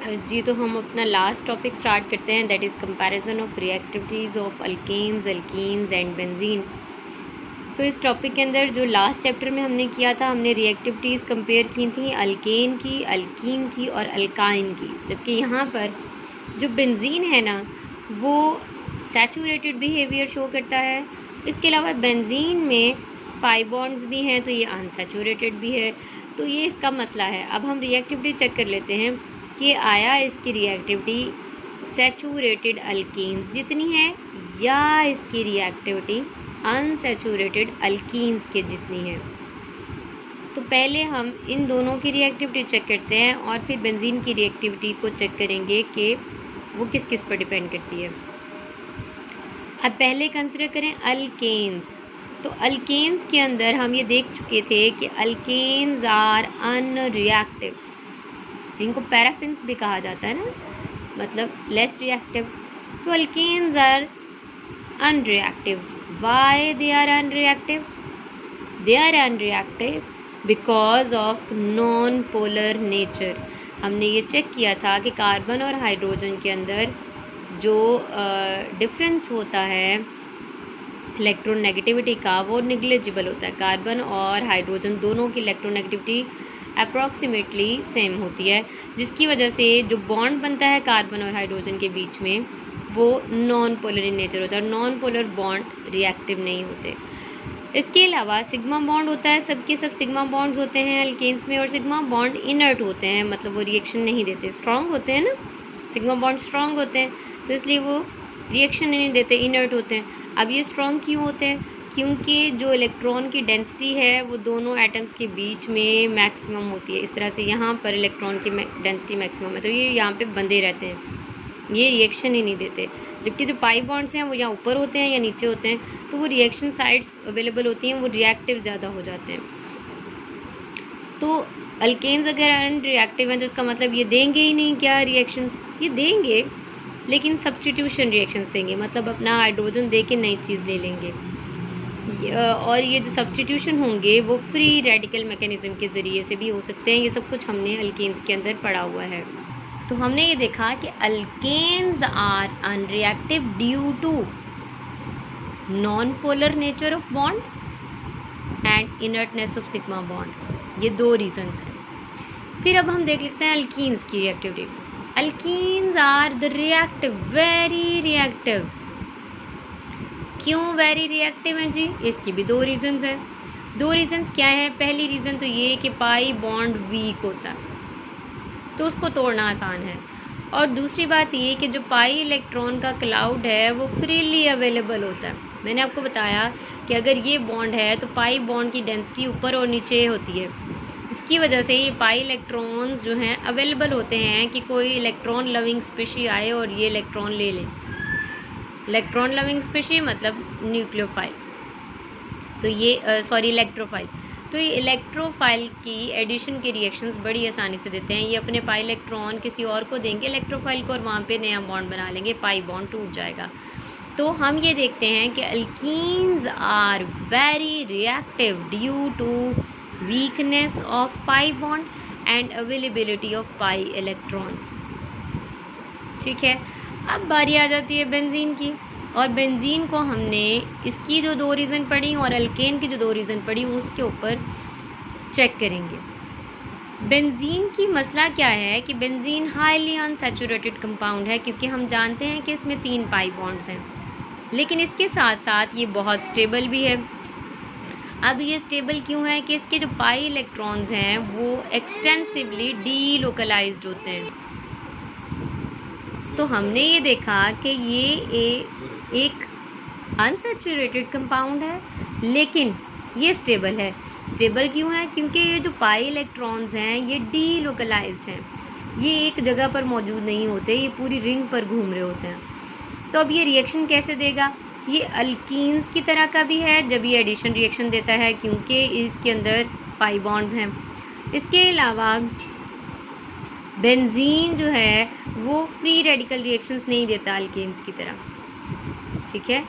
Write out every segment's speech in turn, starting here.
जी, तो हम अपना लास्ट टॉपिक स्टार्ट करते हैं, that is comparison of reactivities of alkanes, alkenes and benzene. तो इस टॉपिक के अंदर जो लास्ट चैप्टर में हमने किया था, हमने रिएक्टिविटीज़ कंपेयर की थी अल्केन की, अल्कीन की और अल्काइन की। जबकि यहाँ पर जो बेंजीन है ना, वो सैचुरेटेड बिहेवियर शो करता है। इसके अलावा बेंजीन में पाई बॉन्ड्स भी हैं, तो ये अनसैचुरेटेड भी है। तो ये इसका मसला है। अब हम रिएक्टिविटी चेक कर लेते हैं कि आया इसकी रिएक्टिविटी सैचुरेटेड अल्कीन्स जितनी है या इसकी रिएक्टिविटी अनसैचुरेटेड अल्कीन्स के जितनी है। तो पहले हम इन दोनों की रिएक्टिविटी चेक करते हैं और फिर बेंजीन की रिएक्टिविटी को चेक करेंगे कि वो किस किस पर डिपेंड करती है। अब पहले कंसिडर करें अल्केन्स। तो अल्केन्स के अंदर हम ये देख चुके थे कि अल्केन्स आर अनरिएक्टिव, इनको पैराफिन्स भी कहा जाता है ना, मतलब लेस रिएक्टिव। तो alkanes are unreactive. Why they are unreactive? They are unreactive because of non polar nature. हमने ये चेक किया था कि कार्बन और हाइड्रोजन के अंदर जो डिफरेंस होता है इलेक्ट्रोनेगेटिविटी का, वो निग्लिजिबल होता है। कार्बन और हाइड्रोजन दोनों की इलेक्ट्रोनेगेटिविटी अप्रॉक्सीमेटली सेम होती है, जिसकी वजह से जो बॉन्ड बनता है कार्बन और हाइड्रोजन के बीच में वो नॉन पोलर इन नेचर होता है। नॉन पोलर बॉन्ड रिएक्टिव नहीं होते। इसके अलावा सिग्मा बॉन्ड होता है, सबके सब सिग्मा बॉन्ड्स होते हैं अल्केन्स में, और सिग्मा बॉन्ड इनर्ट होते हैं, मतलब वो रिएक्शन नहीं देते। स्ट्रॉन्ग होते हैं ना, सिग्मा बॉन्ड स्ट्रॉन्ग होते हैं, तो इसलिए वो रिएक्शन नहीं देते, इनर्ट होते हैं। अब ये स्ट्रॉन्ग क्यों होते हैं? क्योंकि जो इलेक्ट्रॉन की डेंसिटी है वो दोनों एटम्स के बीच में मैक्सिमम होती है। इस तरह से यहाँ पर इलेक्ट्रॉन की डेंसिटी मैक्सिमम है, तो ये यहाँ पे बंधे रहते हैं, ये रिएक्शन ही नहीं देते। जबकि जो पाई बॉन्ड्स हैं वो यहाँ ऊपर होते हैं या नीचे होते हैं, तो वो रिएक्शन साइड्स अवेलेबल होती हैं, वो रिएक्टिव ज़्यादा हो जाते हैं। तो अल्केन्स अगर अनरिएक्टिव हैं तो इसका मतलब ये देंगे ही नहीं क्या रिएक्शंस? ये देंगे, लेकिन सब्स्टिट्यूशन रिएक्शंस देंगे, मतलब अपना हाइड्रोजन दे के नई चीज़ ले लेंगे। और ये जो सब्स्टिट्यूशन होंगे वो फ्री रेडिकल मैकेनिज्म के ज़रिए से भी हो सकते हैं। ये सब कुछ हमने अल्केन्स के अंदर पढ़ा हुआ है। तो हमने ये देखा कि alkanes are unreactive due to non polar nature of bond and inertness of sigma bond. ये दो रीजंस हैं। फिर अब हम देख लेते हैं अल्कीन्स की reactivity. Alkenes are the reactive, very reactive. क्यों वेरी रिएक्टिव हैं जी? इसकी भी दो रीजंस हैं। दो रीजंस क्या हैं? पहली रीज़न तो ये कि पाई बॉन्ड वीक होता है, तो उसको तोड़ना आसान है। और दूसरी बात ये कि जो पाई इलेक्ट्रॉन का क्लाउड है वो फ्रीली अवेलेबल होता है। मैंने आपको बताया कि अगर ये बॉन्ड है तो पाई बॉन्ड की डेंसिटी ऊपर और नीचे होती है, इसकी वजह से ये पाई इलेक्ट्रॉन्स जो हैं अवेलेबल होते हैं कि कोई इलेक्ट्रॉन लविंग स्पीशी आए और ये इलेक्ट्रॉन ले लें। इलेक्ट्रॉन लविंग स्पीशी मतलब न्यूक्लियोफाइल, तो ये इलेक्ट्रोफाइल। तो ये इलेक्ट्रोफाइल की एडिशन के रिएक्शंस बड़ी आसानी से देते हैं। ये अपने पाई इलेक्ट्रॉन किसी और को देंगे इलेक्ट्रोफाइल को, और वहाँ पे नया बॉन्ड बना लेंगे, पाई बॉन्ड टूट जाएगा। तो हम ये देखते हैं कि alkenes are very reactive due to weakness of pi bond and availability of pi electrons. ठीक है, अब बारी आ जाती है बेंजीन की। और बेंजीन को हमने इसकी जो दो रीज़न पढ़ी और अल्केन की जो दो रीज़न पढ़ी उसके ऊपर चेक करेंगे। बेंजीन की मसला क्या है कि बेंजीन हाईली अनसैचुरेटेड कंपाउंड है, क्योंकि हम जानते हैं कि इसमें 3 पाई बॉन्ड्स हैं, लेकिन इसके साथ साथ ये बहुत स्टेबल भी है। अब ये स्टेबल क्यों है? कि इसके जो पाई इलेक्ट्रॉन्स हैं वो एक्सटेंसिवली डीलोकलाइज्ड होते हैं। तो हमने ये देखा कि ये एक अनसैचुरेटेड कंपाउंड है, लेकिन ये स्टेबल है। स्टेबल क्यों है? क्योंकि ये जो पाई इलेक्ट्रॉन्स हैं ये डीलोकलाइज्ड हैं, ये एक जगह पर मौजूद नहीं होते, ये पूरी रिंग पर घूम रहे होते हैं। तो अब ये रिएक्शन कैसे देगा? ये अल्कीन्स की तरह का भी है जब ये एडिशन रिएक्शन देता है, क्योंकि इसके अंदर पाई बॉन्ड्स हैं। इसके अलावा बेंजीन जो है वो फ्री रेडिकल रिएक्शंस नहीं देता अल्केन्स की तरह। ठीक है,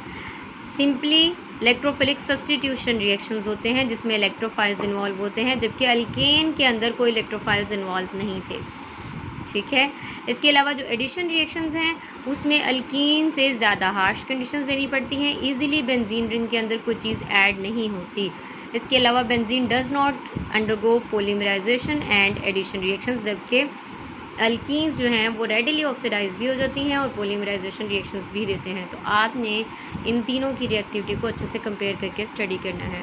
सिंपली इलेक्ट्रोफिलिक सब्स्टिट्यूशन रिएक्शंस होते हैं जिसमें इलेक्ट्रोफाइल्स इन्वॉल्व होते हैं, जबकि अल्केन के अंदर कोई इलेक्ट्रोफाइल्स इन्वॉल्व नहीं थे। ठीक है। इसके अलावा जो एडिशन रिएक्शंस हैं उसमें अल्कीन से ज़्यादा हार्श कंडीशंस देनी पड़ती हैं। ईजिली बेंजीन रिंग के अंदर कोई चीज़ ऐड नहीं होती। इसके अलावा benzene does not undergo polymerization and addition reactions, जबकि अल्कीन्स जो हैं वो रेडिली ऑक्सीडाइज भी हो जाती हैं और पॉलीमराइजेशन रिएक्शंस भी देते हैं। तो आपने इन तीनों की रिएक्टिविटी को अच्छे से कंपेयर करके स्टडी करना है।